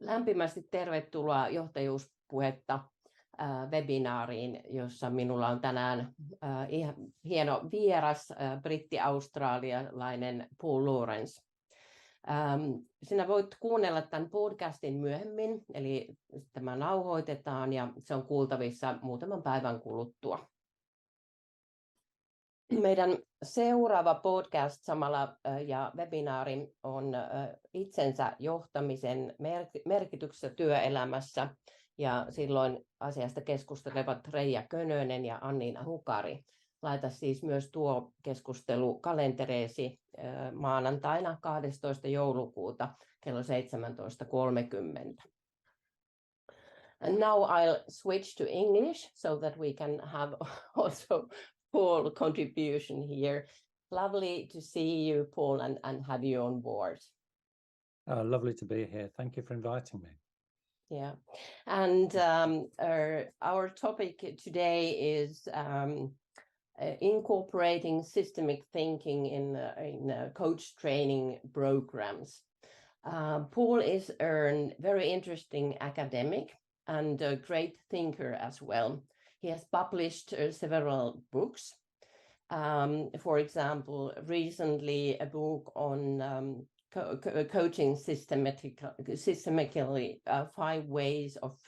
Lämpimästi tervetuloa johtajuuspuhetta webinaariin, jossa minulla on tänään hieno vieras, britti-australialainen Paul Lawrence. Sinä voit kuunnella tämän podcastin myöhemmin, eli tämä nauhoitetaan ja se on kuultavissa muutaman päivän kuluttua. Meidän seuraava podcast samalla ja webinaari on itsensä johtamisen merkityksessä työelämässä, ja silloin asiasta keskustelevat Reija Könönen ja Anniina Hukari. Laita siis myös tuo keskustelu kalentereesi maanantaina 12. joulukuuta kello 17:30. And now I'll switch to English so that we can have also Paul contribution here. Lovely to see you, Paul, and have you on board. Lovely to be here. Thank you for inviting me. Yeah, and our topic today is incorporating systemic thinking in coach training programs. Paul is a very interesting academic and a great thinker as well. He has published several books. For example, recently a book on coaching systemically, 5 ways of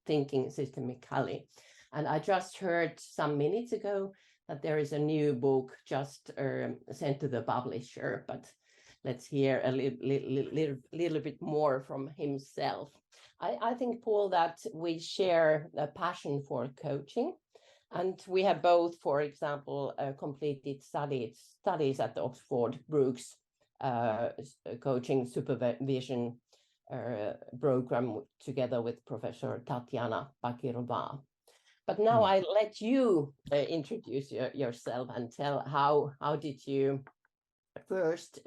thinking systemically. And I just heard some minutes ago that there is a new book just sent to the publisher, but let's hear a little bit more from himself. I think, Paul, that we share a passion for coaching, and we have both, for example, completed studies at the Oxford Brookes coaching supervision program together with Professor Tatiana Bakirova. But now I let you introduce yourself and tell how did you first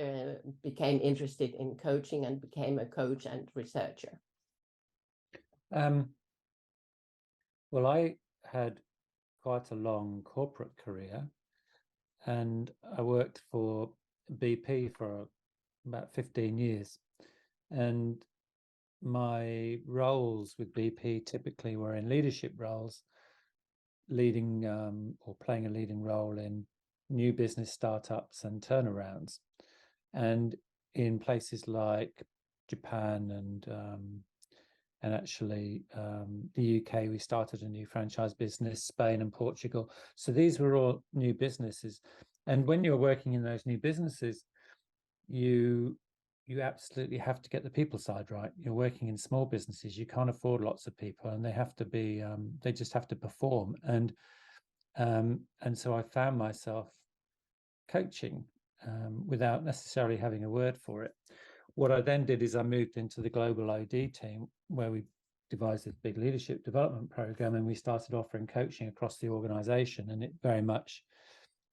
became interested in coaching and became a coach and researcher. Well, I had quite a long corporate career, and I worked for BP for about 15 years. And my roles with BP typically were in leadership roles, leading or playing a leading role in new business startups and turnarounds. And in places like Japan and actually the UK, we started a new franchise business, Spain and Portugal. So these were all new businesses. And when you're working in those new businesses, you absolutely have to get the people side right. You're working in small businesses, you can't afford lots of people, and they have to be they just have to perform. And so I found myself coaching without necessarily having a word for it. What I then did is I moved into the global OD team, where we devised this big leadership development program, and we started offering coaching across the organization. And it very much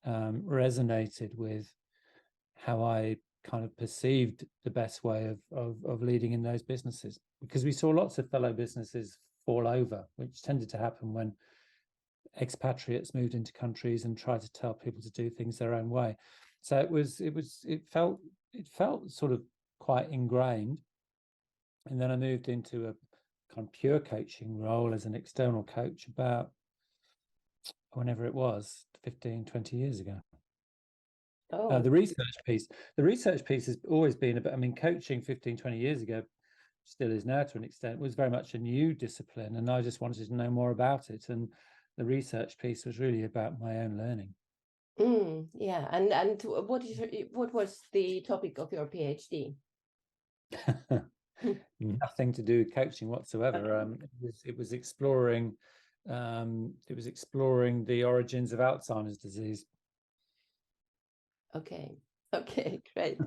resonated with how I kind of perceived the best way of leading in those businesses, because we saw lots of fellow businesses fall over, which tended to happen when expatriates moved into countries and tried to tell people to do things their own way. So it felt sort of quite ingrained. And then I moved into a kind of pure coaching role as an external coach about whenever it was, 15, 20 years ago. Oh. The research piece has always been about, I mean, coaching 15, 20 years ago, still is now to an extent, was very much a new discipline, and I just wanted to know more about it. And the research piece was really about my own learning. Yeah, and what was the topic of your PhD? Nothing to do with coaching whatsoever. It was exploring the origins of Alzheimer's disease. Okay, great.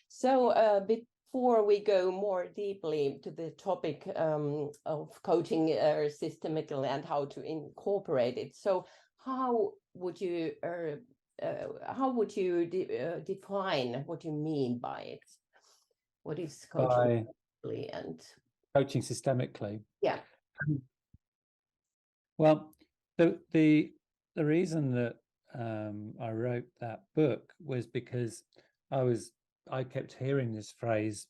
So before we go more deeply to the topic of coaching systemically and how to incorporate it, so how would you define what you mean by it? What is coaching and coaching systemically? Yeah. Well, the reason that I wrote that book was because I kept hearing this phrase,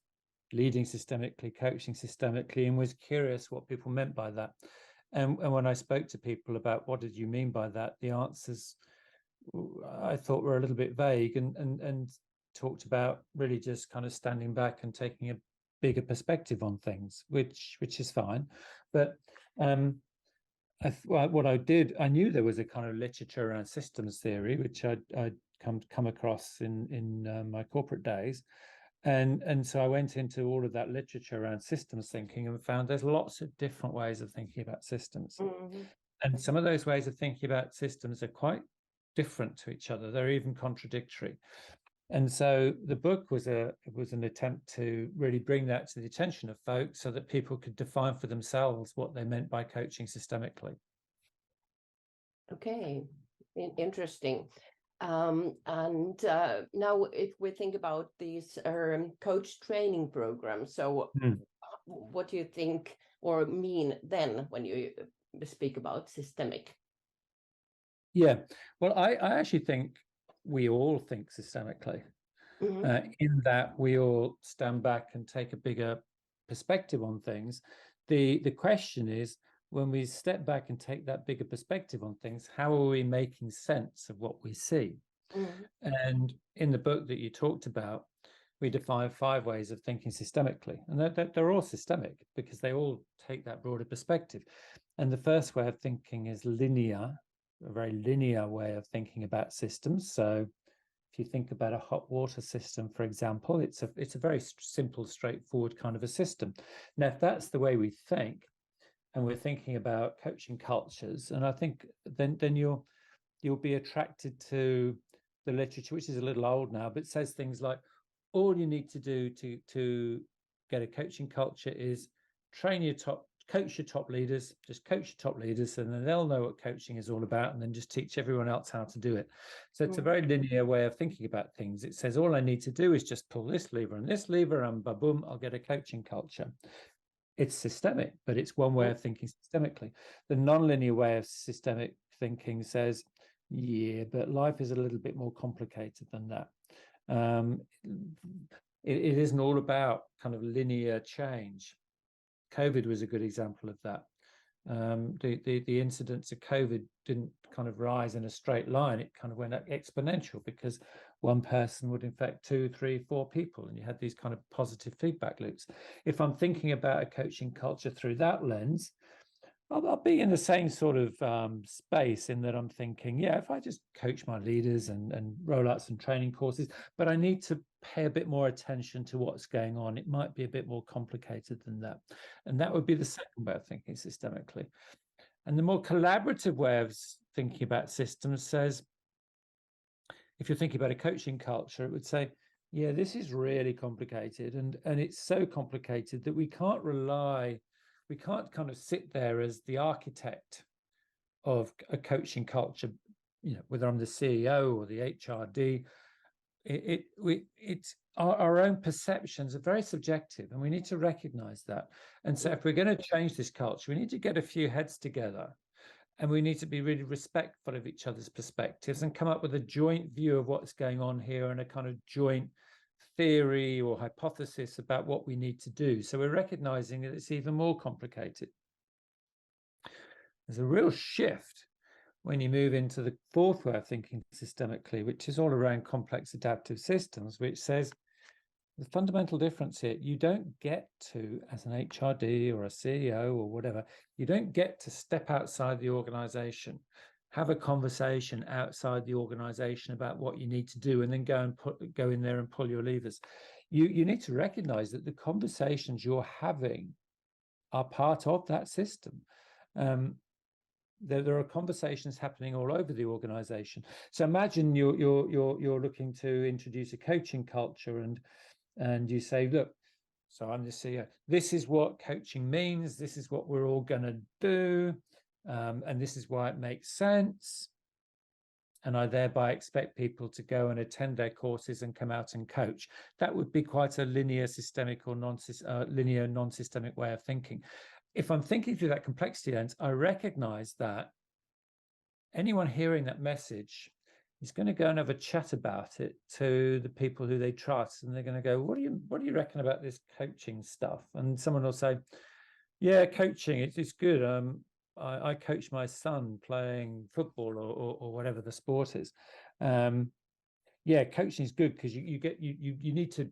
leading systemically, coaching systemically, and was curious what people meant by that. And when I spoke to people about what did you mean by that, the answers I thought were a little bit vague, and talked about really just kind of standing back and taking a bigger perspective on things, which is fine. But what I did, I knew there was a kind of literature around systems theory, which I'd come across in my corporate days. And so I went into all of that literature around systems thinking and found there's lots of different ways of thinking about systems. Mm-hmm. And some of those ways of thinking about systems are quite different to each other. They're even contradictory. And so the book was an attempt to really bring that to the attention of folks so that people could define for themselves what they meant by coaching systemically. Okay, interesting. And now if we think about these coach training programs, so what do you think or mean then when you speak about systemic? Yeah, well, I actually think we all think systemically, in that we all stand back and take a bigger perspective on things. The question is, when we step back and take that bigger perspective on things, how are we making sense of what we see? And in the book that you talked about, we define 5 ways of thinking systemically, and they're all systemic because they all take that broader perspective. And the first way of thinking is linear, a very linear way of thinking about systems. So if you think about a hot water system, for example, it's a very simple, straightforward kind of a system. Now, if that's the way we think, and we're thinking about coaching cultures, and I think then you'll be attracted to the literature, which is a little old now, but says things like, all you need to do to get a coaching culture is coach your top leaders, just coach your top leaders, and then they'll know what coaching is all about, and then just teach everyone else how to do it. So it's a very linear way of thinking about things. It says, all I need to do is just pull this lever, and ba-boom, I'll get a coaching culture. It's systemic, but it's one way of thinking systemically. The non-linear way of systemic thinking says, yeah, but life is a little bit more complicated than that. It isn't all about kind of linear change. COVID was a good example of that. The incidence of COVID didn't kind of rise in a straight line. It kind of went exponential because one person would infect 2, 3, 4 people, and you had these kind of positive feedback loops. If I'm thinking about a coaching culture through that lens, I'll be in the same sort of space, in that I'm thinking, yeah, if I just coach my leaders and roll out some training courses, but I need to pay a bit more attention to what's going on. It might be a bit more complicated than that. And that would be the second way of thinking systemically. And the more collaborative way of thinking about systems says, if you're thinking about a coaching culture, it would say, yeah, this is really complicated. And it's so complicated that we can't kind of sit there as the architect of a coaching culture, whether I'm the CEO or the HRD. Our own perceptions are very subjective, and we need to recognize that. And so if we're going to change this culture, we need to get a few heads together, and we need to be really respectful of each other's perspectives and come up with a joint view of what's going on here, and a kind of joint theory or hypothesis about what we need to do. So we're recognizing that it's even more complicated. There's a real shift when you move into the fourth way of thinking systemically, which is all around complex adaptive systems, which says the fundamental difference here, you don't get to, as an HRD or a CEO or whatever, you don't get to step outside the organization, have a conversation outside the organization about what you need to do, and then go in there and pull your levers. You need to recognize that the conversations you're having are part of that system. There are conversations happening all over the organization. So imagine you're looking to introduce a coaching culture, and you say, look, so I'm the CEO, this is what coaching means, this is what we're all going to do, and this is why it makes sense. And I thereby expect people to go and attend their courses and come out and coach. That would be quite a linear, systemic or linear, non-systemic way of thinking. If I'm thinking through that complexity lens, I recognize that anyone hearing that message is going to go and have a chat about it to the people who they trust, and they're going to go, what do you reckon about this coaching stuff? And someone will say, yeah, coaching, it's good. I coach my son playing football or whatever the sport is. Yeah, coaching is good because you need to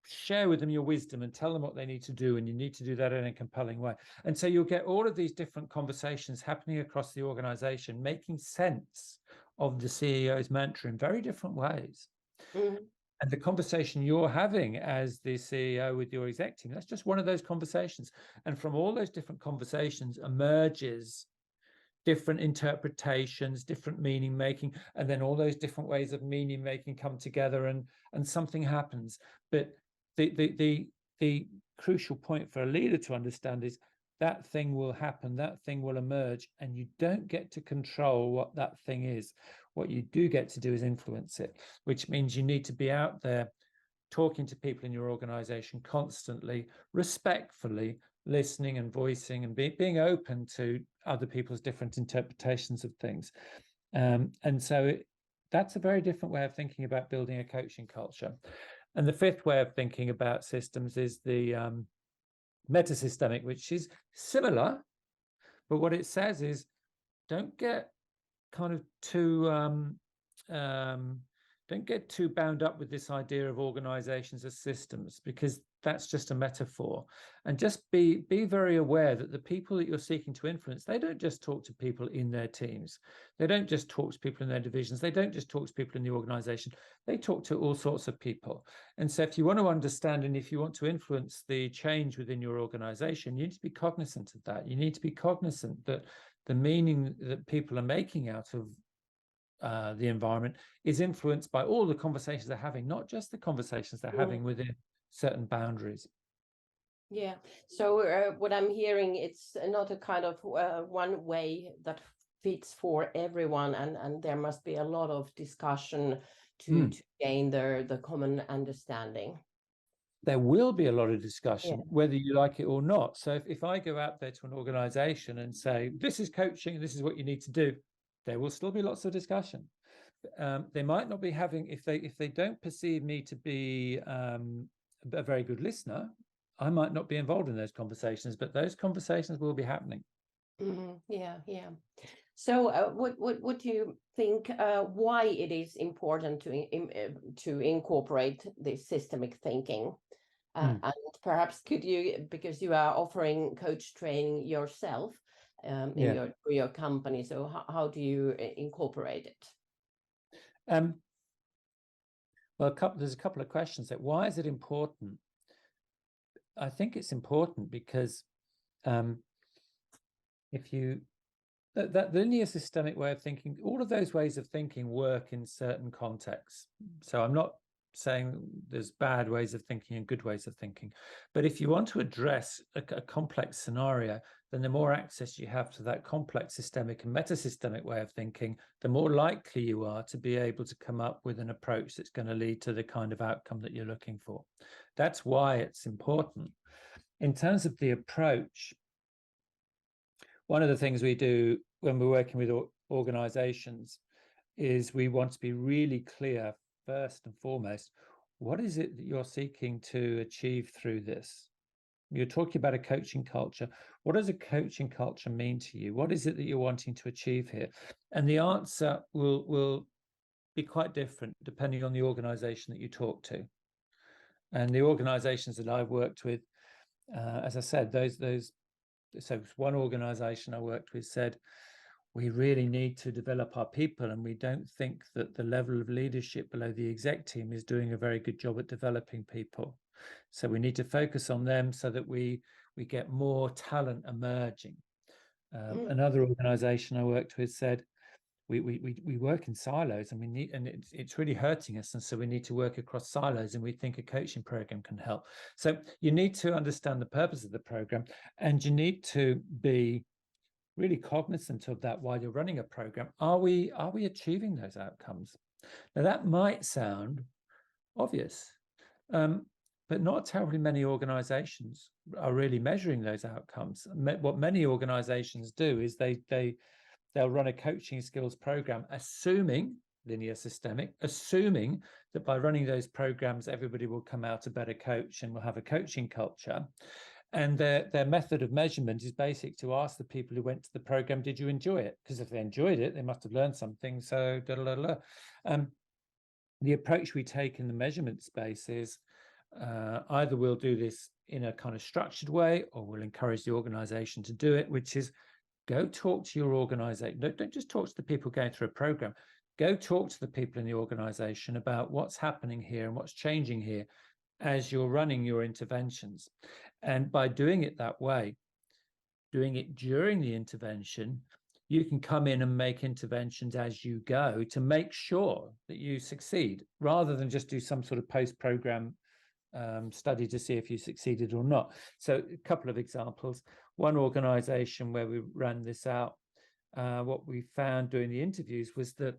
share with them your wisdom and tell them what they need to do, and you need to do that in a compelling way. And so you'll get all of these different conversations happening across the organization, making sense of the CEO's mantra in very different ways. Mm-hmm. And the conversation you're having as the CEO with your exec team, that's just one of those conversations. And from all those different conversations emerges different interpretations, different meaning making, and then all those different ways of meaning making come together, and something happens. But the crucial point for a leader to understand is that thing will happen, that thing will emerge, and you don't get to control what that thing is. What you do get to do is influence it, which means you need to be out there talking to people in your organization constantly, respectfully, listening and voicing and being open to other people's different interpretations of things. And so that's a very different way of thinking about building a coaching culture. And the fifth way of thinking about systems is the metasystemic, which is similar, but what it says is don't get kind of too don't get too bound up with this idea of organizations as systems, because that's just a metaphor. And just be very aware that the people that you're seeking to influence, they don't just talk to people in their teams. They don't just talk to people in their divisions. They don't just talk to people in the organization. They talk to all sorts of people. And so if you want to understand and if you want to influence the change within your organization, you need to be cognizant of that. You need to be cognizant that the meaning that people are making out of the environment is influenced by all the conversations they're having, not just the conversations they're having within certain boundaries. Yeah. So what I'm hearing, it's not a kind of one way that fits for everyone, and there must be a lot of discussion to gain the common understanding. There will be a lot of discussion, whether you like it or not. So if I go out there to an organization and say, this is coaching, this is what you need to do, there will still be lots of discussion. They might not be having, if they don't perceive me to be a very good listener, I might not be involved in those conversations, but those conversations will be happening. Mm-hmm. Yeah. So what do you think, why it is important to incorporate this systemic thinking? And perhaps could you, because you are offering coach training yourself in your company, so how do you incorporate it? Well, there's a couple of questions there. Why is it important? I think it's important because if you that linear systemic way of thinking, all of those ways of thinking work in certain contexts. So I'm not saying there's bad ways of thinking and good ways of thinking, but if you want to address a complex scenario, then the more access you have to that complex systemic and metasystemic way of thinking, the more likely you are to be able to come up with an approach that's going to lead to the kind of outcome that you're looking for. That's why it's important. In terms of the approach, one of the things we do when we're working with organizations is we want to be really clear, first and foremost, what is it that you're seeking to achieve through this? You're talking about a coaching culture. What does a coaching culture mean to you? What is it that you're wanting to achieve here? And the answer will be quite different depending on the organization that you talk to. And the organizations that I've worked with, as I said, so one organization I worked with said, we really need to develop our people, and we don't think that the level of leadership below the exec team is doing a very good job at developing people. So we need to focus on them so that we get more talent emerging. Another organization I worked with said, we work in silos, and it's really hurting us, and so we need to work across silos, and we think a coaching program can help. So you need to understand the purpose of the program, and you need to be really cognizant of that while you're running a program. Are we achieving those outcomes? Now that might sound obvious, but not terribly many organizations are really measuring those outcomes. What many organizations do is they'll run a coaching skills program, assuming linear systemic, assuming that by running those programs, everybody will come out a better coach and will have a coaching culture. And their method of measurement is basic to ask the people who went to the program, did you enjoy it? Because if they enjoyed it, they must have learned something. So the approach we take in the measurement space is either we'll do this in a kind of structured way, or we'll encourage the organization to do it, which is go talk to your organization. Don't just talk to the people going through a program. Go talk to the people in the organization about what's happening here and what's changing here as you're running your interventions. And by doing it that way, doing it during the intervention, you can come in and make interventions as you go to make sure that you succeed, rather than just do some sort of post-program study to see if you succeeded or not. So a couple of examples. One organization where we ran this out, what we found doing the interviews was that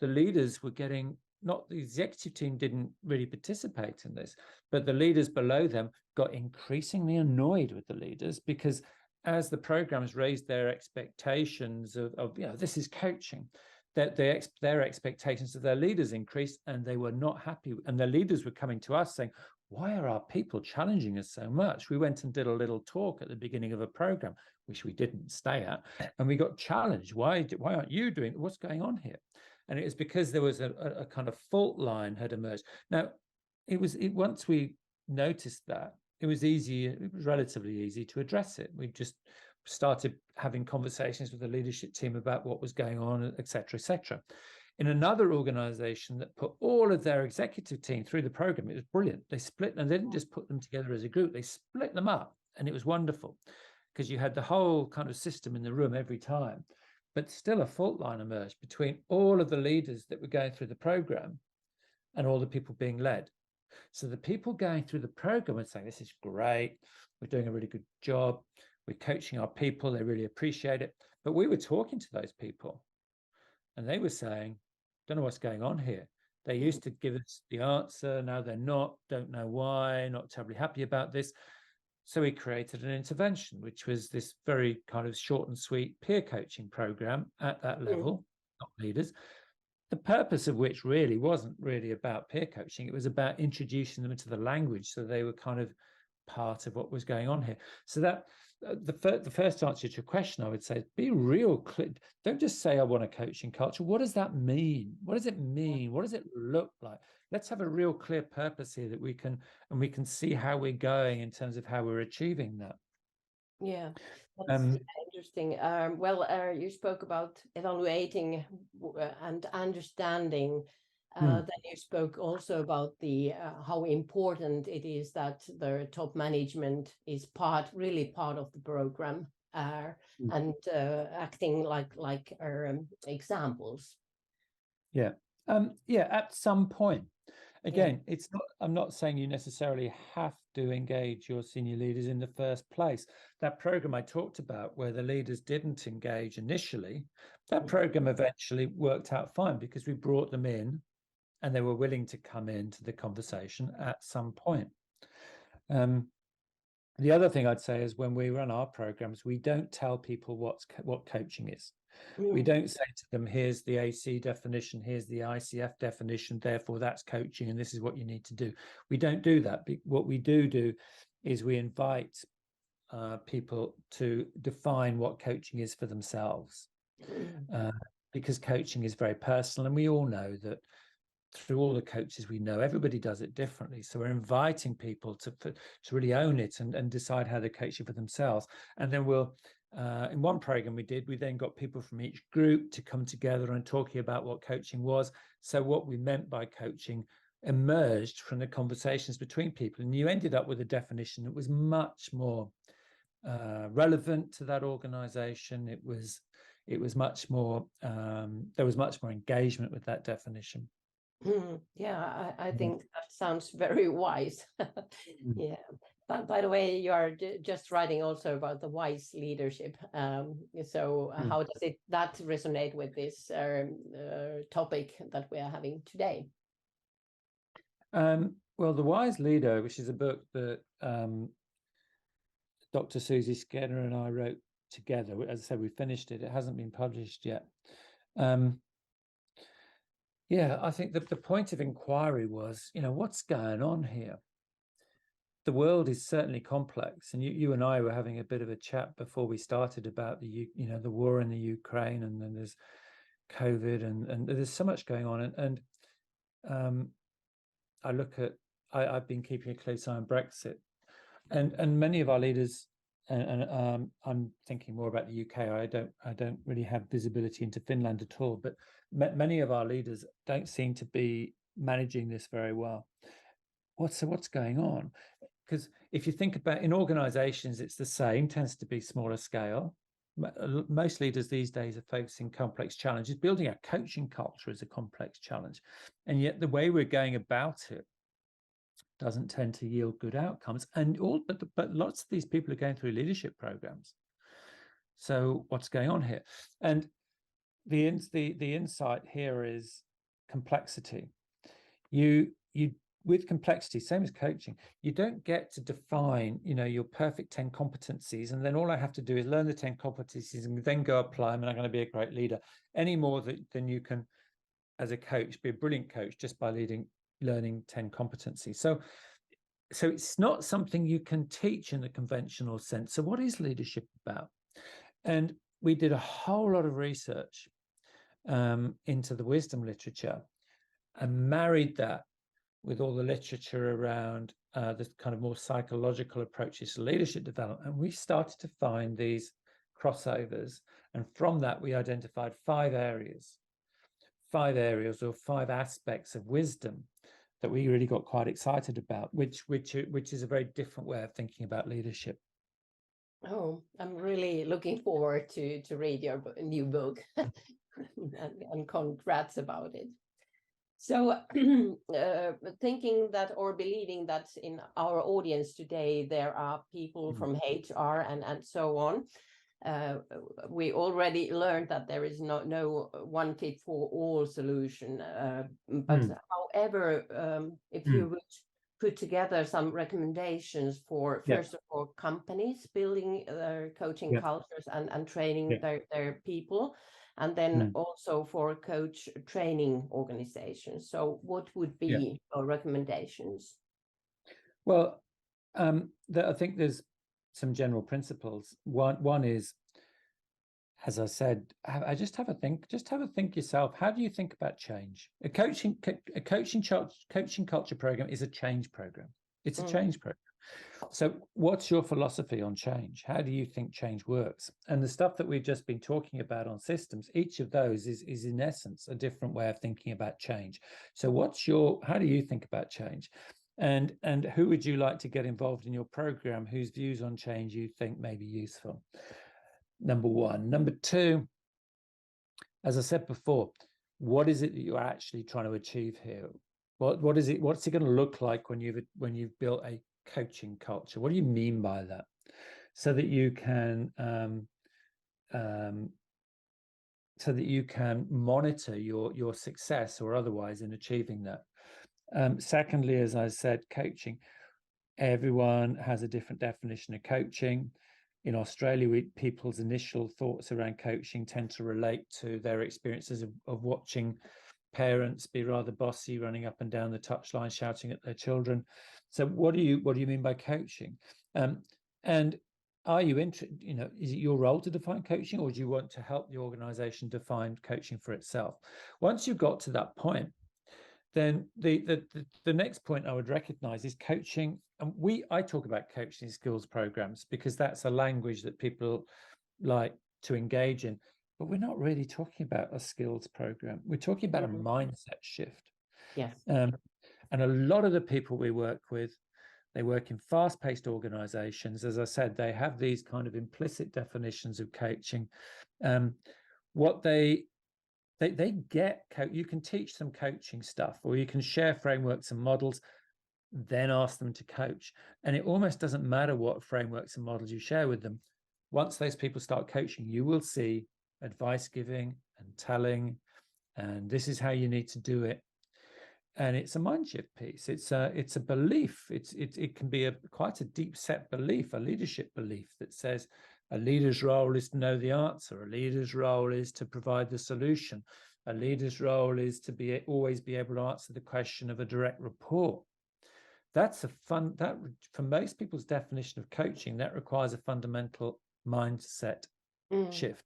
the leaders were getting, not the executive team didn't really participate in this, but the leaders below them got increasingly annoyed with the leaders, because as the programs raised their expectations of this is coaching, that their expectations of their leaders increased, and they were not happy. And their leaders were coming to us saying, why are our people challenging us so much? We went and did a little talk at the beginning of a program, which we didn't stay at, and we got challenged. Why aren't you doing, what's going on here? And it was because there was a kind of fault line had emerged. Now, once we noticed that, it was relatively easy to address it. We just started having conversations with the leadership team about what was going on, et cetera, et cetera. In another organization that put all of their executive team through the program, it was brilliant. They split, and they didn't just put them together as a group, they split them up, and it was wonderful, because you had the whole kind of system in the room every time. But still a fault line emerged between all of the leaders that were going through the program and all the people being led. So the people going through the program were saying, this is great, we're doing a really good job, we're coaching our people, they really appreciate it. But we were talking to those people, and they were saying, don't know what's going on here. They used to give us the answer, now they're not, don't know why, not terribly happy about this. So we created an intervention, which was this very kind of short and sweet peer coaching program at that level, not leaders. The purpose of which really wasn't really about peer coaching. It was about introducing them into the language, so they were kind of part of what was going on here. So that the first answer to your question, I would say, be real clear. Don't just say, I want a coaching culture. What does that mean? What does it mean? What does it look like? Let's have a real clear purpose here that we can see how we're going in terms of how we're achieving that. Yeah, that's interesting. You spoke about evaluating and understanding. Then you spoke also about the how important it is that the top management is really part of the program and acting like examples. Yeah, at some point. Again, it's not, I'm not saying you necessarily have to engage your senior leaders in the first place. That program I talked about where the leaders didn't engage initially, that program eventually worked out fine, because we brought them in and they were willing to come into the conversation at some point. The other thing I'd say is when we run our programs, we don't tell people what coaching is. We don't say to them, here's the AC definition, here's the ICF definition, therefore that's coaching and this is what you need to do. We don't do that. What we do is we invite people to define what coaching is for themselves, because coaching is very personal, and we all know that through all the coaches we know, everybody does it differently. So we're inviting people to really own it and decide how they coach it for themselves. And then we'll, in one program we then got people from each group to come together and talking about what coaching was. So what we meant by coaching emerged from the conversations between people. And you ended up with a definition that was much more relevant to that organization. It was much more, there was much more engagement with that definition. Yeah, I think that sounds very wise. Yeah. But by the way, you are just writing also about the wise leadership. So how does that resonate with this topic that we are having today? Well, The Wise Leader, which is a book that Dr. Susie Skinner and I wrote together. As I said, we finished it. It hasn't been published yet. Yeah, I think that the point of inquiry was, what's going on here? The world is certainly complex, and you and I were having a bit of a chat before we started about the war in the Ukraine, and then there's COVID, and there's so much going on, and I've been keeping a close eye on Brexit, and many of our leaders, and I'm thinking more about the UK. I don't really have visibility into Finland at all, but many of our leaders don't seem to be managing this very well. What's going on? Because if you think about in organizations, it's the same, tends to be smaller scale. Most leaders these days are facing complex challenges. Building a coaching culture is a complex challenge. And yet the way we're going about it doesn't tend to yield good outcomes. But lots of these people are going through leadership programs. So what's going on here? And the insight here is complexity. You with complexity, same as coaching, you don't get to define, your perfect 10 competencies, and then all I have to do is learn the 10 competencies and then go apply them, and I'm going to be a great leader. Any more than you can, as a coach, be a brilliant coach just by learning 10 competencies. So it's not something you can teach in the conventional sense. So what is leadership about? And we did a whole lot of research into the wisdom literature and married that with all the literature around the kind of more psychological approaches to leadership development. And we started to find these crossovers. And from that, we identified 5 areas or 5 aspects of wisdom that we really got quite excited about, which is a very different way of thinking about leadership. Oh, I'm really looking forward to read your new book and congrats about it. So thinking that or believing that in our audience today, there are people from HR and so on. We already learned that there is no one fit for all solution. But however, if you would put together some recommendations for, first of all, companies building their coaching cultures and training their people, and then also for coach training organizations. So what would be your recommendations? Well, I think there's some general principles. One is, as I said, just have a think yourself. How do you think about change? A coaching culture program is a change program. It's a change program. So what's your philosophy on change? How do you think change works? And the stuff that we've just been talking about on systems, each of those is in essence a different way of thinking about change. So how do you think about change? And who would you like to get involved in your program whose views on change you think may be useful? Number one. Number two, as I said before, what is it that you're actually trying to achieve here? What's it going to look like when you've built a coaching culture? What do you mean by that? So that you can monitor your success or otherwise in achieving that. Secondly, as I said, coaching. Everyone has a different definition of coaching. In Australia, people's initial thoughts around coaching tend to relate to their experiences of watching parents be rather bossy, running up and down the touchline, shouting at their children. So what do you mean by coaching? And are you interested? Is it your role to define coaching, or do you want to help the organization define coaching for itself? Once you've got to that point, then the next point I would recognize is coaching. And I talk about coaching skills programs because that's a language that people like to engage in. But we're not really talking about a skills program. We're talking about a mindset shift. Yes. And a lot of the people we work with, they work in fast-paced organizations. As I said, they have these kind of implicit definitions of coaching. What they get, you can teach them coaching stuff, or you can share frameworks and models, then ask them to coach. And it almost doesn't matter what frameworks and models you share with them. Once those people start coaching, you will see advice giving and telling, and this is how you need to do it. And it's a mind shift piece. It's a belief. It can be quite a deep set belief, a leadership belief that says a leader's role is to know the answer. A leader's role is to provide the solution. A leader's role is to always be able to answer the question of a direct report. That's that for most people's definition of coaching, that requires a fundamental mindset shift.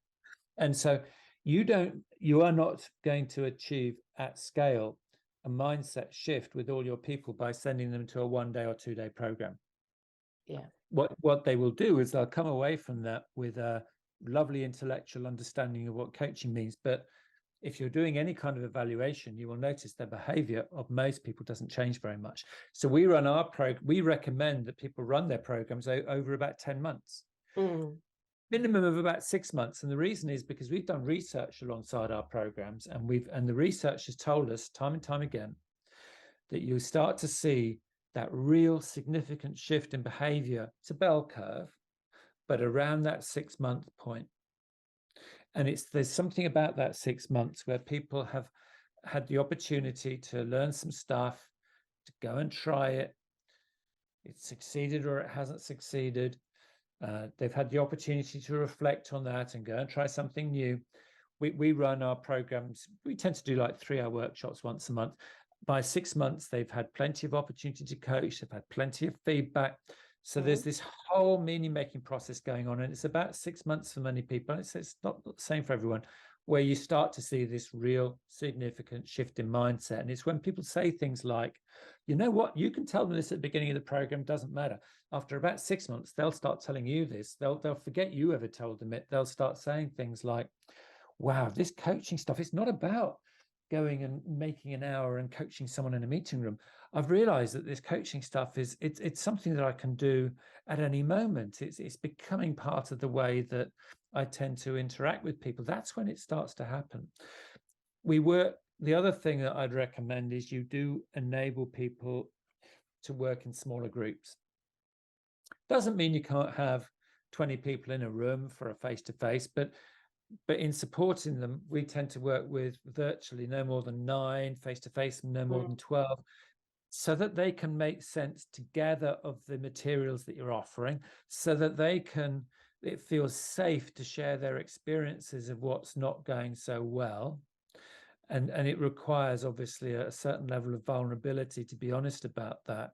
And so you are not going to achieve at scale a mindset shift with all your people by sending them to a 1 day or 2 day program. Yeah. What they will do is they'll come away from that with a lovely intellectual understanding of what coaching means. But if you're doing any kind of evaluation, you will notice the behavior of most people doesn't change very much. So we run our program. We recommend that people run their programs over about 10 months. Minimum of about 6 months. And the reason is because we've done research alongside our programs, and the research has told us time and time again that you start to see that real significant shift in behavior. It's a bell curve, but around that 6 month point. And there's something about that 6 months where people have had the opportunity to learn some stuff, to go and try it. It's succeeded or it hasn't succeeded. They've had the opportunity to reflect on that and go and try something new. We run our programs. We tend to do like 3-hour workshops once a month. By 6 months, they've had plenty of opportunity to coach. They've had plenty of feedback. So there's this whole meaning-making process going on, and it's about 6 months for many people. It's not the same for everyone, where you start to see this real significant shift in mindset. And it's when people say things like, you know what, you can tell them this at the beginning of the program, doesn't matter. After about 6 months, they'll start telling you this. They'll forget you ever told them it. They'll start saying things like, wow, this coaching stuff, it's not about going and making an hour and coaching someone in a meeting room. I've realized that this coaching stuff it's something that I can do at any moment. It's becoming part of the way that I tend to interact with people. That's when it starts to happen. The other thing that I'd recommend is you do enable people to work in smaller groups. Doesn't mean you can't have 20 people in a room for a face-to-face, but in supporting them, we tend to work with virtually no more than 9, face-to-face no more than 12, so that they can make sense together of the materials that you're offering, so that it feels safe to share their experiences of what's not going so well. And it requires obviously a certain level of vulnerability to be honest about that.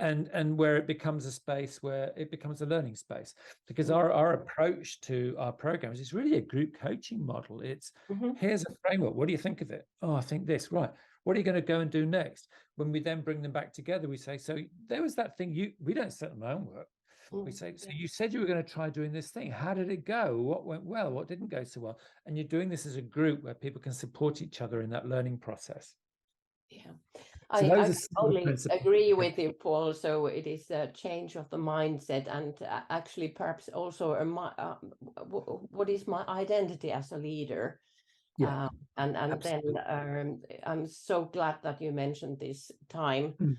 And where it becomes a space where it becomes a learning space, because our approach to our programs is really a group coaching model. It's here's a framework. What do you think of it? Oh, I think this. Right. What are you going to go and do next? When we then bring them back together, we say, so there was that thing we don't set them own work. We say, so you said you were going to try doing this thing. How did it go? What went well? What didn't go so well? And you're doing this as a group where people can support each other in that learning process. Yeah, So I totally agree with you, Paul. So it is a change of the mindset, and actually perhaps also what is my identity as a leader. Yeah, and then I'm so glad that you mentioned this time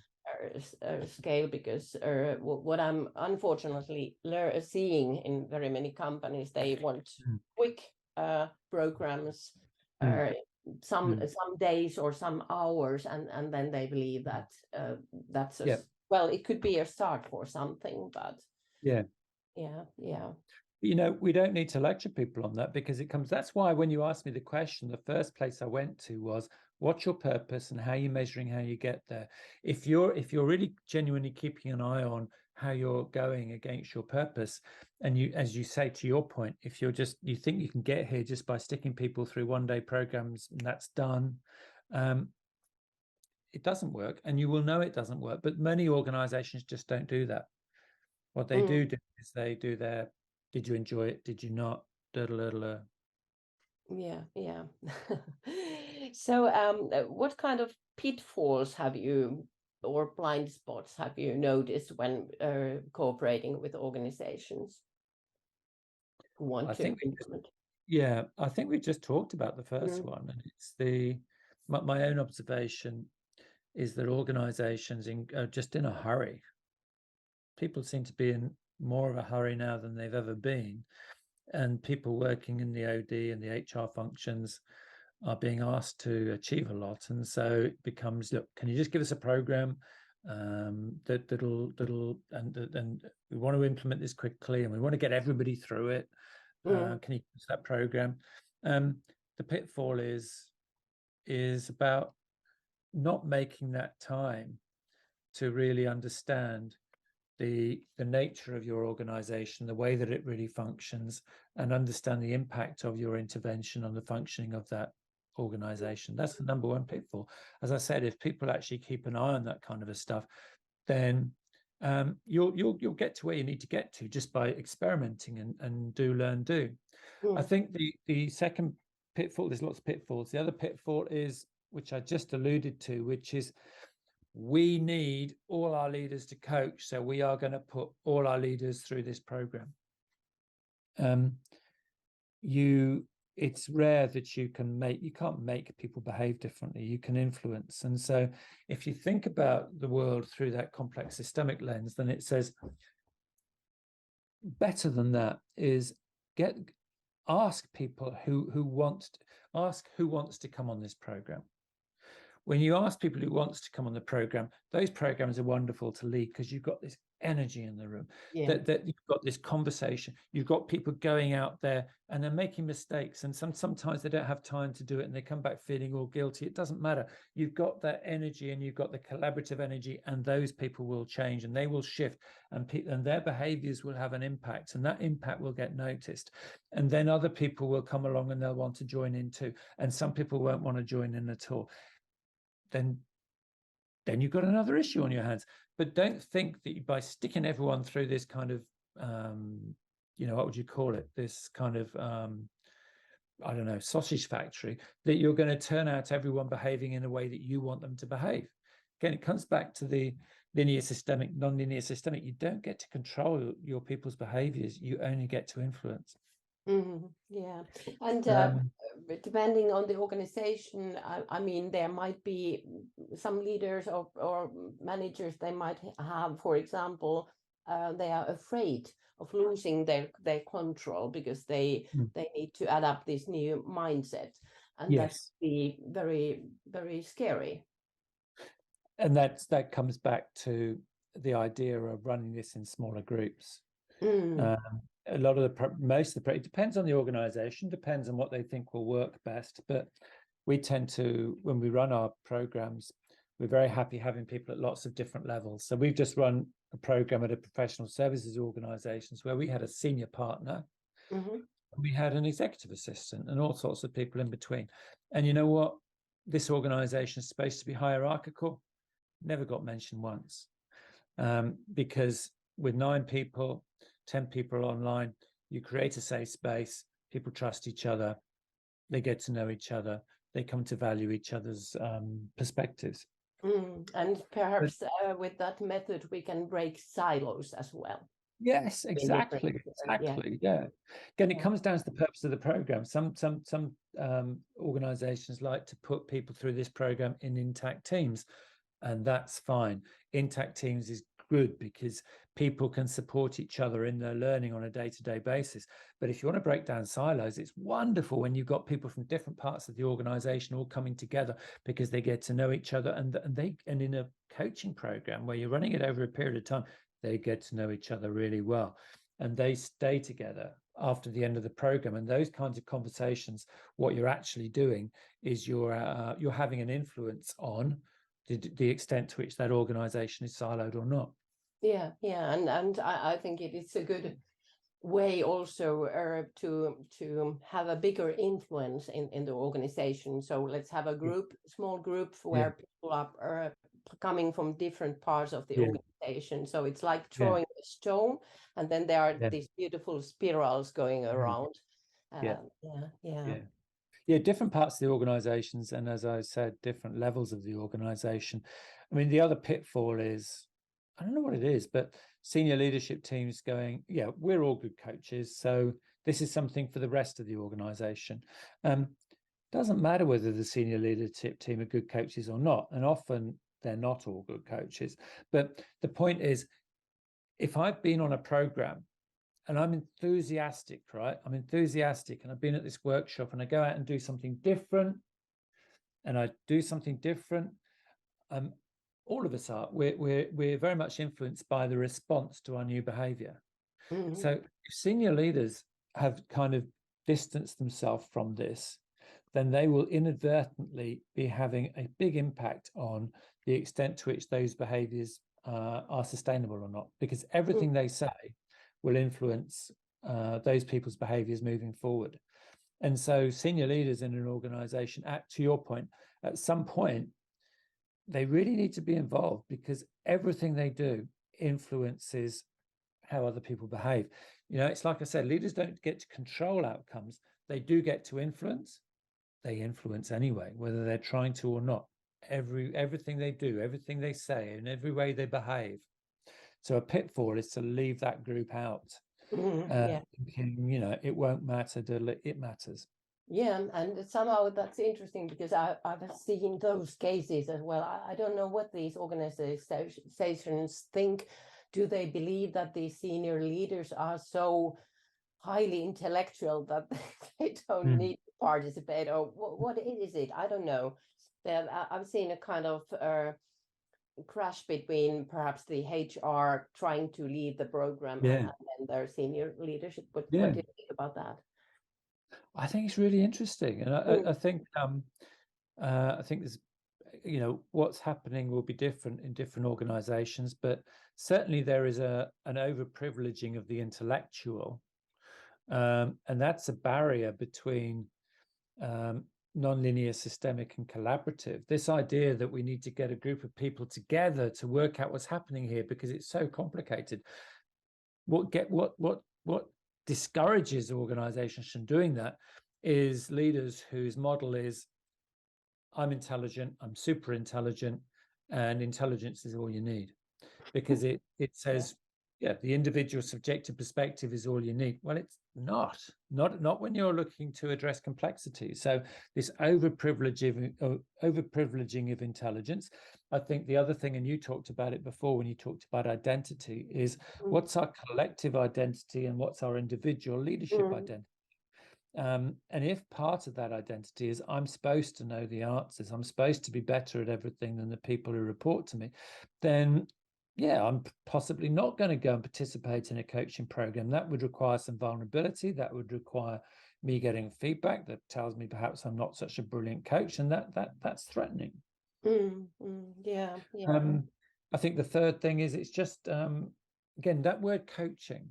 scale, because what I'm unfortunately seeing in very many companies, they want quick programs, some days or some hours, and then they believe that that's well, it could be a start for something, but yeah. You know, we don't need to lecture people on that, because that's why when you asked me the question, the first place I went to was, what's your purpose and how you're measuring how you get there? If you're really genuinely keeping an eye on how you're going against your purpose, and you, as you say, to your point, if you think you can get here just by sticking people through 1-day programs and that's done, it doesn't work, and you will know it doesn't work. But many organizations just don't do that. What they do is they do their, did you enjoy it? Did you not? Yeah. So what kind of pitfalls have you, or blind spots have you noticed when cooperating with organizations who want to implement? I think we just talked about the first one, and it's my own observation is that organizations are just in a hurry. People seem to be in more of a hurry now than they've ever been. And people working in the OD and the HR functions are being asked to achieve a lot. And so it becomes, look, can you just give us a program that'll and we want to implement this quickly, and we want to get everybody through it. Can you use that program? the pitfall is about not making that time to really understand the nature of your organization, the way that it really functions, and understand the impact of your intervention on the functioning of that organization. That's the number one pitfall. As I said, if people actually keep an eye on that kind of a stuff, then you'll get to where you need to get to just by experimenting and do, learn, do. I think the second pitfall, there's lots of pitfalls. The other pitfall is, which I just alluded to, which is we need all our leaders to coach. So we are going to put all our leaders through this program. It's rare that you can't make people behave differently. You can influence. And so if you think about the world through that complex systemic lens, then it says better than that is ask people who wants to come on this program. When you ask people who wants to come on the program, those programs are wonderful to lead because you've got this energy in the room, that you've got this conversation, you've got people going out there and they're making mistakes, and sometimes they don't have time to do it and they come back feeling all guilty. It doesn't matter. You've got that energy and you've got the collaborative energy, and those people will change and they will shift, and their behaviors will have an impact, and that impact will get noticed, and then other people will come along and they'll want to join in too, and some people won't want to join in at all. Then you've got another issue on your hands. But don't think that by sticking everyone through this kind of, what would you call it? This kind of, I don't know, sausage factory, that you're going to turn out everyone behaving in a way that you want them to behave. Again, it comes back to the linear systemic, non-linear systemic. You don't get to control your people's behaviors. You only get to influence. Yeah, and depending on the organization, I mean, there might be some leaders or managers, they might have, for example, they are afraid of losing their control because they need to adapt this new mindset, and that could be very, very scary. And that comes back to the idea of running this in smaller groups. A lot of it depends on the organization, depends on what they think will work best. But we tend to, when we run our programs, we're very happy having people at lots of different levels. So we've just run a program at a professional services organizations where we had a senior partner, we had an executive assistant, and all sorts of people in between. And you know what? This organization is supposed to be hierarchical. Never got mentioned once, because with 9 people, 10 people online, you create a safe space, people trust each other, they get to know each other, they come to value each other's perspectives. And perhaps with that method, we can break silos as well. Yes, exactly. Yeah. Again, it comes down to the purpose of the program. Some organizations like to put people through this program in intact teams, and that's fine. Intact teams is good because people can support each other in their learning on a day-to-day basis. But if you want to break down silos, it's wonderful when you've got people from different parts of the organization all coming together because they get to know each other, and in a coaching program where you're running it over a period of time, they get to know each other really well, and they stay together after the end of the program. And those kinds of conversations, what you're actually doing is you're having an influence on the extent to which that organization is siloed or not. Yeah, and I think it is a good way also to have a bigger influence in the organization. So let's have a small group where people are coming from different parts of the organization. So it's like throwing a stone, and then there are these beautiful spirals going around. Different parts of the organizations, and as I said, different levels of the organization. I mean, the other pitfall is, I don't know what it is, but senior leadership teams going, we're all good coaches, so this is something for the rest of the organization. Doesn't matter whether the senior leadership team are good coaches or not, and often they're not all good coaches. But the point is, if I've been on a program and I'm enthusiastic, right? I'm enthusiastic, and I've been at this workshop, and I go out and do something different, all of us are. We're very much influenced by the response to our new behavior. So if senior leaders have kind of distanced themselves from this, then they will inadvertently be having a big impact on the extent to which those behaviors are sustainable or not, because everything they say will influence those people's behaviors moving forward. And so senior leaders in an organization, to your point, at some point, they really need to be involved, because everything they do influences how other people behave. It's like I said, leaders don't get to control outcomes. They do get to influence. They influence anyway, whether they're trying to or not. Everything they do, everything they say, and every way they behave. So a pitfall is to leave that group out. Thinking, it won't matter till it matters. Yeah, and somehow that's interesting, because I've seen those cases as well. I don't know what these organizations think. Do they believe that these senior leaders are so highly intellectual that they don't need to participate, or what is it? I don't know. I've seen a kind of crash between perhaps the HR trying to lead the program and then their senior leadership. What do you think about that? I think it's really interesting, and I think there's, what's happening will be different in different organizations, but certainly there is an overprivileging of the intellectual, and that's a barrier between nonlinear, systemic, and collaborative. This idea that we need to get a group of people together to work out what's happening here because it's so complicated. What discourages organizations from doing that is leaders whose model is, I'm intelligent, I'm super intelligent, and intelligence is all you need, because it says, the individual subjective perspective is all you need. Well, it's not when you're looking to address complexity. So this overprivileging of intelligence. I think the other thing, and you talked about it before when you talked about identity, is what's our collective identity and what's our individual leadership identity. And if part of that identity is I'm supposed to know the answers, I'm supposed to be better at everything than the people who report to me, then I'm possibly not going to go and participate in a coaching program. That would require some vulnerability. That would require me getting feedback that tells me perhaps I'm not such a brilliant coach, and that's threatening. I think the third thing is, it's just again, that word coaching,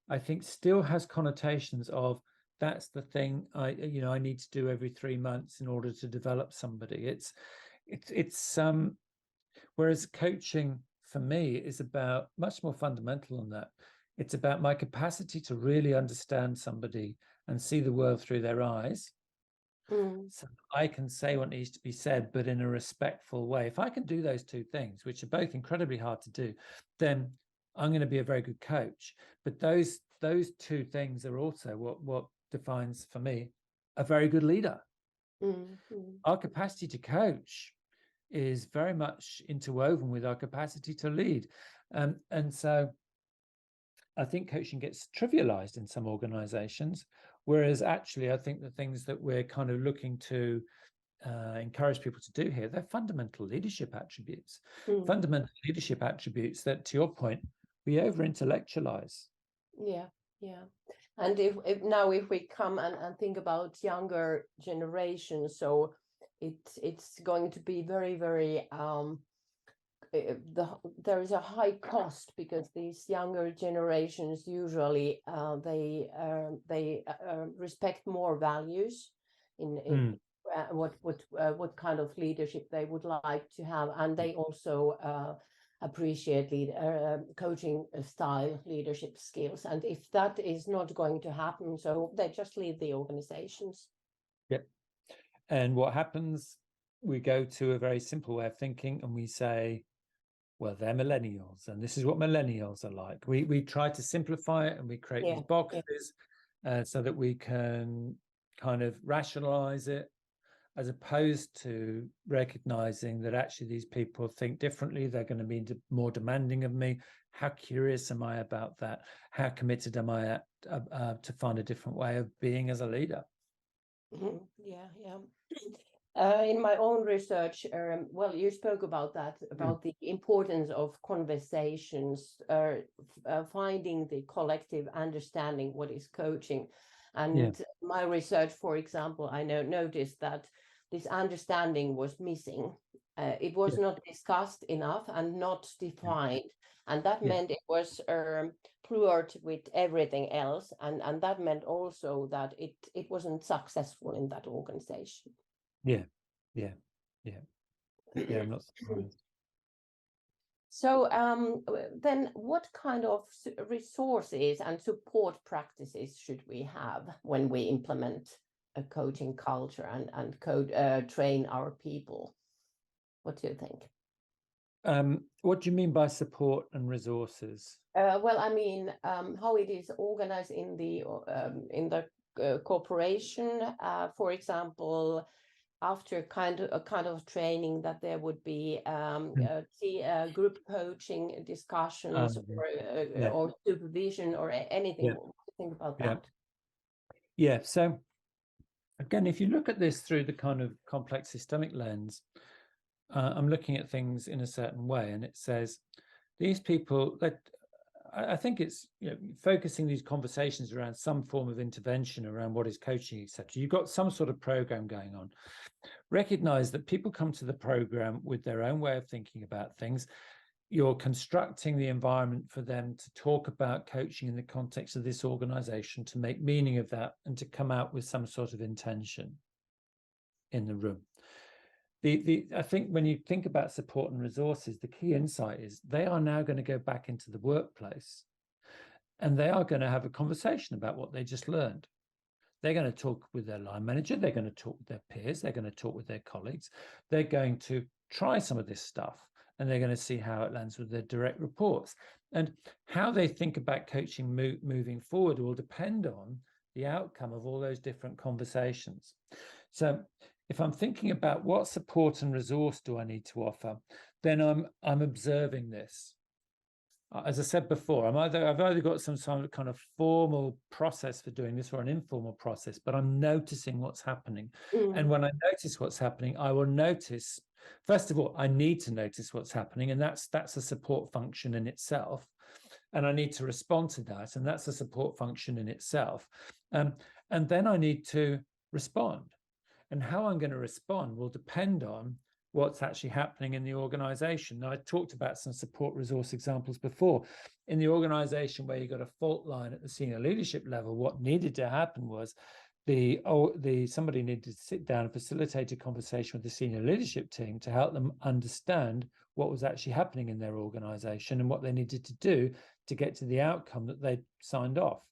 I think, still has connotations of that's the thing I need to do every 3 months in order to develop somebody. It's whereas coaching for me is about much more fundamental than that. It's about my capacity to really understand somebody and see the world through their eyes. So I can say what needs to be said, but in a respectful way. If I can do those two things, which are both incredibly hard to do, then I'm going to be a very good coach. But those two things are also what defines for me a very good leader. Our capacity to coach is very much interwoven with our capacity to lead. And so I think coaching gets trivialized in some organizations, whereas actually I think the things that we're kind of looking to encourage people to do here, they're fundamental leadership attributes. Fundamental leadership attributes that, to your point, we over-intellectualize. And if we come and think about younger generations, so it's going to be very, very there is a high cost, because these younger generations usually they respect more values in what kind of leadership they would like to have, and they also appreciate coaching style leadership skills. And if that is not going to happen, so they just leave the organizations. And what happens, we go to a very simple way of thinking, and we say, well, they're millennials, and this is what millennials are like. We try to simplify it, and we create these boxes so that we can kind of rationalize it, as opposed to recognizing that actually these people think differently. They're going to be more demanding of me. How curious am I about that? How committed am I to find a different way of being as a leader? In my own research, well, you spoke about that, about the importance of conversations, finding the collective understanding what is coaching. And my research, for example, I noticed that this understanding was missing. It was not discussed enough and not defined. And that meant it was blurred with everything else. And that meant also that it wasn't successful in that organization. Yeah, I'm not surprised. So then what kind of resources and support practices should we have when we implement a coaching culture and train our people? What do you think? What do you mean by support and resources? Well, I mean, how it is organized in the corporation, for example, after kind of training, that there would be group coaching discussions or supervision or anything. What do you think about that? Yeah. So again, if you look at this through the kind of complex systemic lens, I'm looking at things in a certain way, and it says these people that I think it's focusing these conversations around some form of intervention around what is coaching, etc. You've got some sort of program going on. Recognize that people come to the program with their own way of thinking about things. You're constructing the environment for them to talk about coaching in the context of this organization, to make meaning of that, and to come out with some sort of intention in the room. I think when you think about support and resources, the key insight is they are now going to go back into the workplace and they are going to have a conversation about what they just learned. They're going to talk with their line manager. They're going to talk with their peers. They're going to talk with their colleagues. They're going to try some of this stuff and they're going to see how it lands with their direct reports. And how they think about coaching moving forward will depend on the outcome of all those different conversations. So if I'm thinking about what support and resource do I need to offer, then I'm observing this. As I said before, I've either got some kind of formal process for doing this or an informal process, but I'm noticing what's happening. And when I notice what's happening, I will notice, first of all, I need to notice what's happening, and that's a support function in itself. And I need to respond to that, and that's a support function in itself. And then I need to respond. And how I'm going to respond will depend on what's actually happening in the organization. Now, I talked about some support resource examples before. In the organization where you got a fault line at the senior leadership level, what needed to happen was somebody needed to sit down and facilitate a conversation with the senior leadership team to help them understand what was actually happening in their organization and what they needed to do to get to the outcome that they signed off.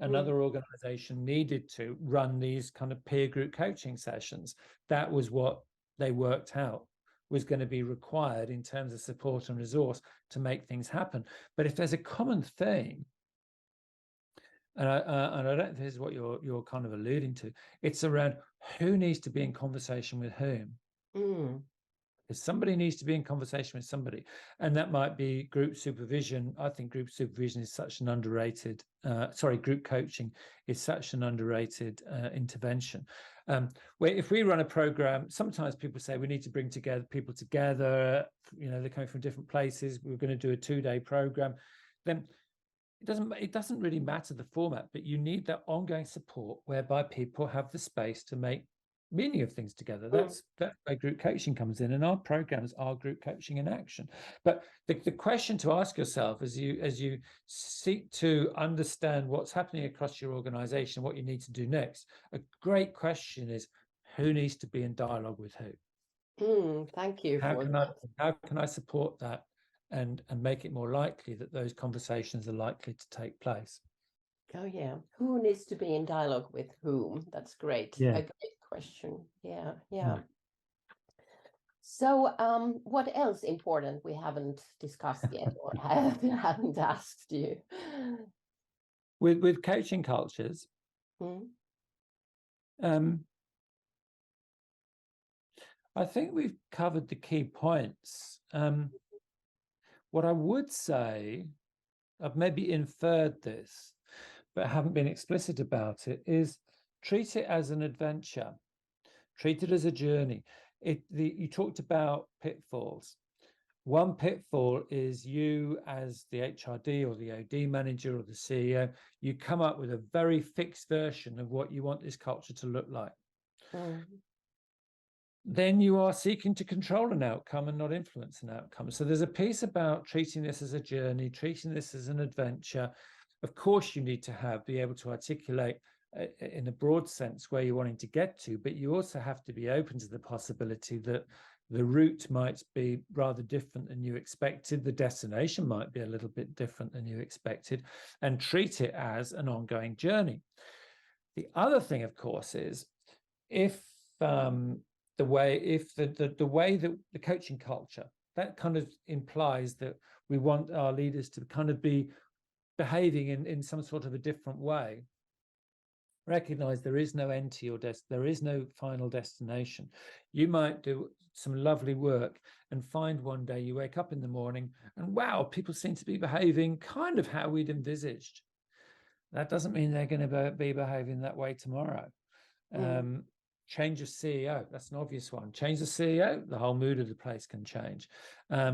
Another organization needed to run these kind of peer group coaching sessions. That was what they worked out was going to be required in terms of support and resource to make things happen. But if there's a common theme, and I don't think this is what you're kind of alluding to, it's around who needs to be in conversation with whom. If somebody needs to be in conversation with somebody, and that might be group supervision. I think group supervision is such an underrated, group coaching is such an underrated intervention. Where if we run a program, sometimes people say we need to bring people together, they're coming from different places. We're going to do a 2-day program. Then it doesn't really matter the format, but you need that ongoing support whereby people have the space to make meaning of things together. That's where group coaching comes in, and our programs are group coaching in action. But the question to ask yourself as you seek to understand what's happening across your organization, what you need to do next, a great question is, who needs to be in dialogue with who? Thank you. How can I support that and make it more likely that those conversations are likely to take place? Oh yeah, who needs to be in dialogue with whom? That's great. Yeah. A great question. Yeah. So what else important we haven't discussed yet or haven't asked you? With coaching cultures, I think we've covered the key points. What I would say, I've maybe inferred this, but haven't been explicit about it, is treat it as an adventure. Treat it as a journey. You talked about pitfalls. One pitfall is you, as the HRD or the OD manager or the CEO, you come up with a very fixed version of what you want this culture to look like. Then you are seeking to control an outcome and not influence an outcome. So there's a piece about treating this as a journey, treating this as an adventure. Of course, you need to be able to articulate in a broad sense where you're wanting to get to, but you also have to be open to the possibility that the route might be rather different than you expected. The destination might be a little bit different than you expected, and treat it as an ongoing journey. The other thing, of course, is if the way that the coaching culture, that kind of implies that we want our leaders to kind of be behaving in some sort of a different way. Recognize there is no end to your there is no final destination. You might do some lovely work and find one day you wake up in the morning and wow, people seem to be behaving kind of how we'd envisaged. That doesn't mean they're going to be behaving that way tomorrow. Change of CEO, that's an obvious one. Change the CEO, the whole mood of the place can change.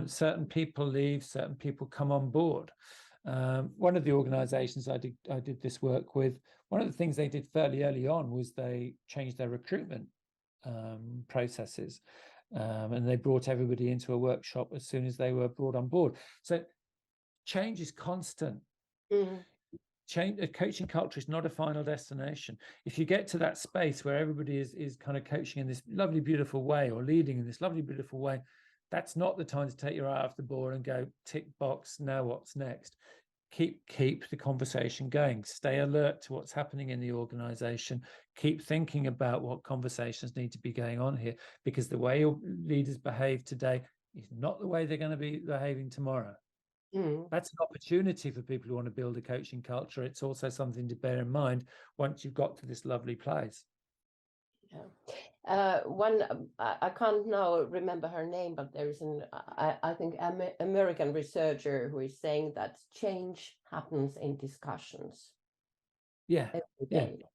Certain people leave, certain people come on board. One of the organizations I did this work with, one of the things they did fairly early on was they changed their recruitment processes, and they brought everybody into a workshop as soon as they were brought on board. So change is constant. Change, a coaching culture is not a final destination. If you get to that space where everybody is kind of coaching in this lovely, beautiful way or leading in this lovely, beautiful way, that's not the time to take your eye off the ball and go tick box, now what's next. Keep the conversation going. Stay alert to what's happening in the organization. Keep thinking about what conversations need to be going on here, because the way your leaders behave today is not the way they're going to be behaving tomorrow. That's an opportunity for people who want to build a coaching culture. It's also something to bear in mind once you've got to this lovely place. Yeah. I can't now remember her name, but there is I think American researcher who is saying that change happens in discussions. Yeah. Every day.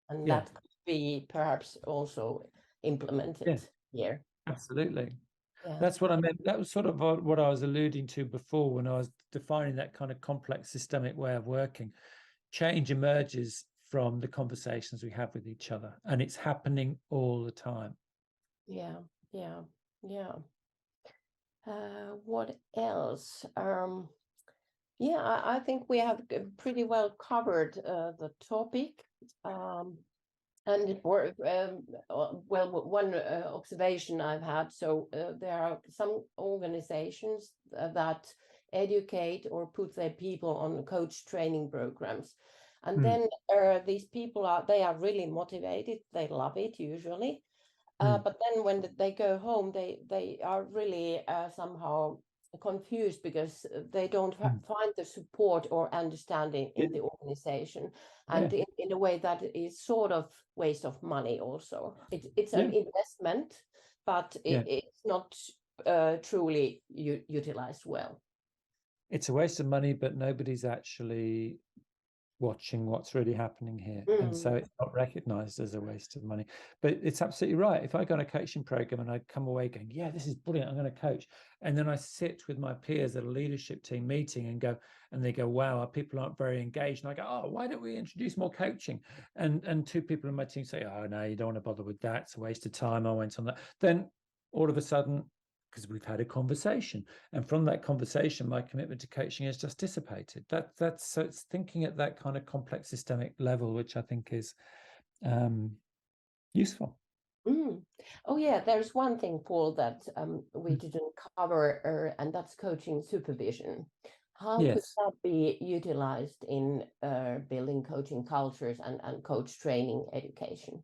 And that could be perhaps also implemented here. Absolutely. Yeah. That's what I meant. That was sort of what I was alluding to before when I was defining that kind of complex systemic way of working. Change emerges from the conversations we have with each other, and it's happening all the time. Yeah. What else? I think we have pretty well covered the topic. And one observation I've had, so there are some organizations that educate or put their people on coach training programs. And then these people they are really motivated. They love it usually. But then when they go home, they are really somehow confused because they don't find the support or understanding in the organization, and in a way that is sort of waste of money also. It's an investment, but it's not truly utilized well. It's a waste of money, but nobody's actually watching what's really happening here. And so it's not recognized as a waste of money. But it's absolutely right. If I go on a coaching program and I come away going, yeah, this is brilliant, I'm going to coach. And then I sit with my peers at a leadership team meeting and they go, wow, our people aren't very engaged. And I go, oh, why don't we introduce more coaching? And two people in my team say, oh, no, you don't want to bother with that. It's a waste of time. I went on that. Then all of a sudden, because we've had a conversation, and from that conversation, my commitment to coaching has just dissipated. So it's thinking at that kind of complex systemic level, which I think is useful. Oh yeah, there's one thing, Paul, that we didn't cover, and that's coaching supervision. How could that be utilized in building coaching cultures and coach training education?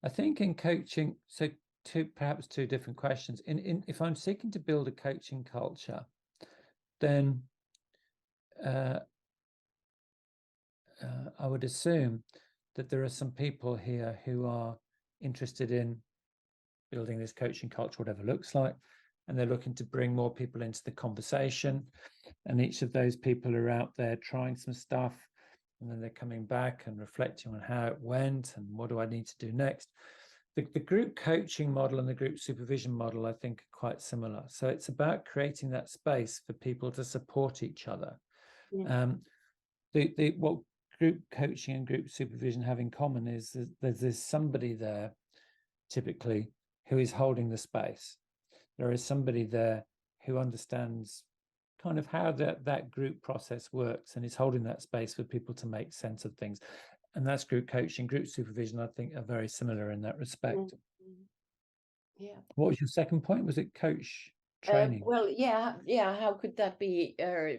I think in coaching, so perhaps two different questions. If I'm seeking to build a coaching culture, then I would assume that there are some people here who are interested in building this coaching culture, whatever it looks like, and they're looking to bring more people into the conversation. And each of those people are out there trying some stuff, and then they're coming back and reflecting on how it went and what do I need to do next. the group coaching model and the group supervision model, I think, are quite similar. So it's about creating that space for people to support each other. What group coaching and group supervision have in common is that there's somebody there, typically, who is holding the space. There is somebody there who understands kind of how that group process works and is holding that space for people to make sense of things. And that's group coaching. Group supervision, I think, are very similar in that respect. Yeah. What was your second point? Was it coach training? Well, yeah. How could that be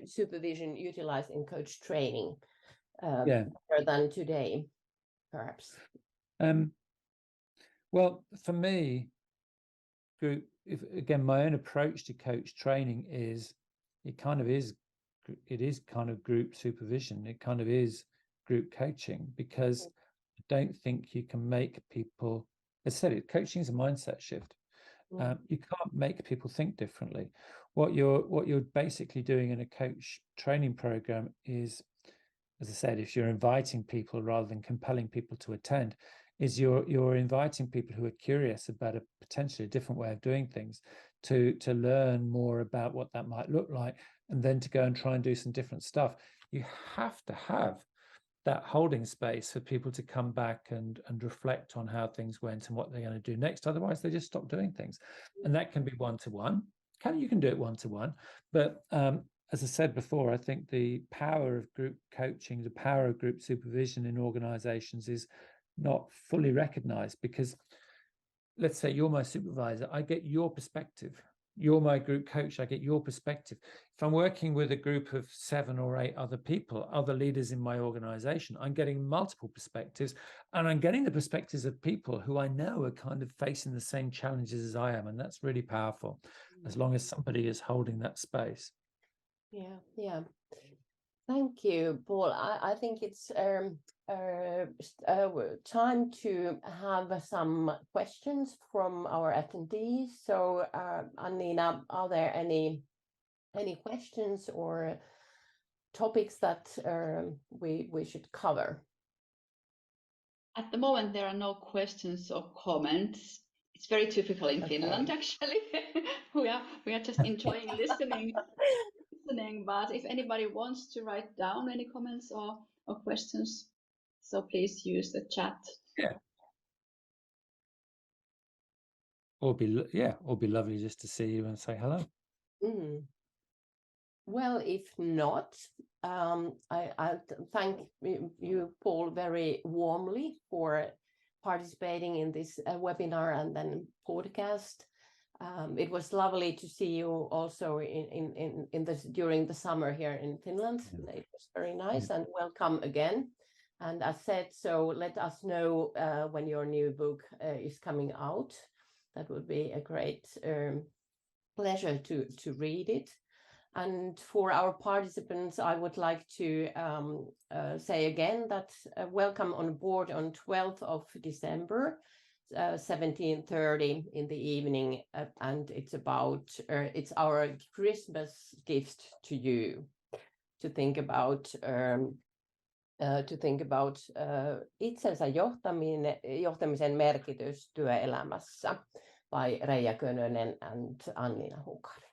supervision utilized in coach training better than today, perhaps? Well, for me, again, my own approach to coach training is it is kind of group supervision. It kind of is group coaching, because I don't think you can make people, as I said, coaching is a mindset shift. You can't make people think differently. What you're basically doing in a coach training program is, as I said, if you're inviting people rather than compelling people to attend, is you're inviting people who are curious about a potentially different way of doing things to learn more about what that might look like, and then to go and try and do some different stuff. You have to have that holding space for people to come back and reflect on how things went and what they're going to do next. Otherwise, they just stop doing things. And that can be one-to-one. You can do it one-to-one. But as I said before, I think the power of group coaching, the power of group supervision in organizations is not fully recognized, because let's say you're my supervisor, I get your perspective. You're my group coach, I get your perspective. If I'm working with a group of 7 or 8 other people, other leaders in my organization, I'm getting multiple perspectives, and I'm getting the perspectives of people who I know are kind of facing the same challenges as I am. And that's really powerful, as long as somebody is holding that space. Yeah. Thank you, Paul. I think it's time to have some questions from our attendees. So, Annina, are there any questions or topics that we should cover? At the moment, there are no questions or comments. It's very typical in Finland, actually. we are just enjoying listening. But if anybody wants to write down any comments or questions, so please use the chat. Or be lovely just to see you and say hello. Well, if not, I thank you, Paul, very warmly for participating in this webinar and then podcast. It was lovely to see you also in this during the summer here in Finland. It was very nice, and welcome again. And as said, so let us know when your new book is coming out. That would be a great pleasure to read it. And for our participants, I would like to say again that welcome on board on 12th of December. 17:30 in the evening, and it's our Christmas gift to you, to think about itsensä johtamisen merkitys työelämässä by Raija Salomaa and Annina Hukari.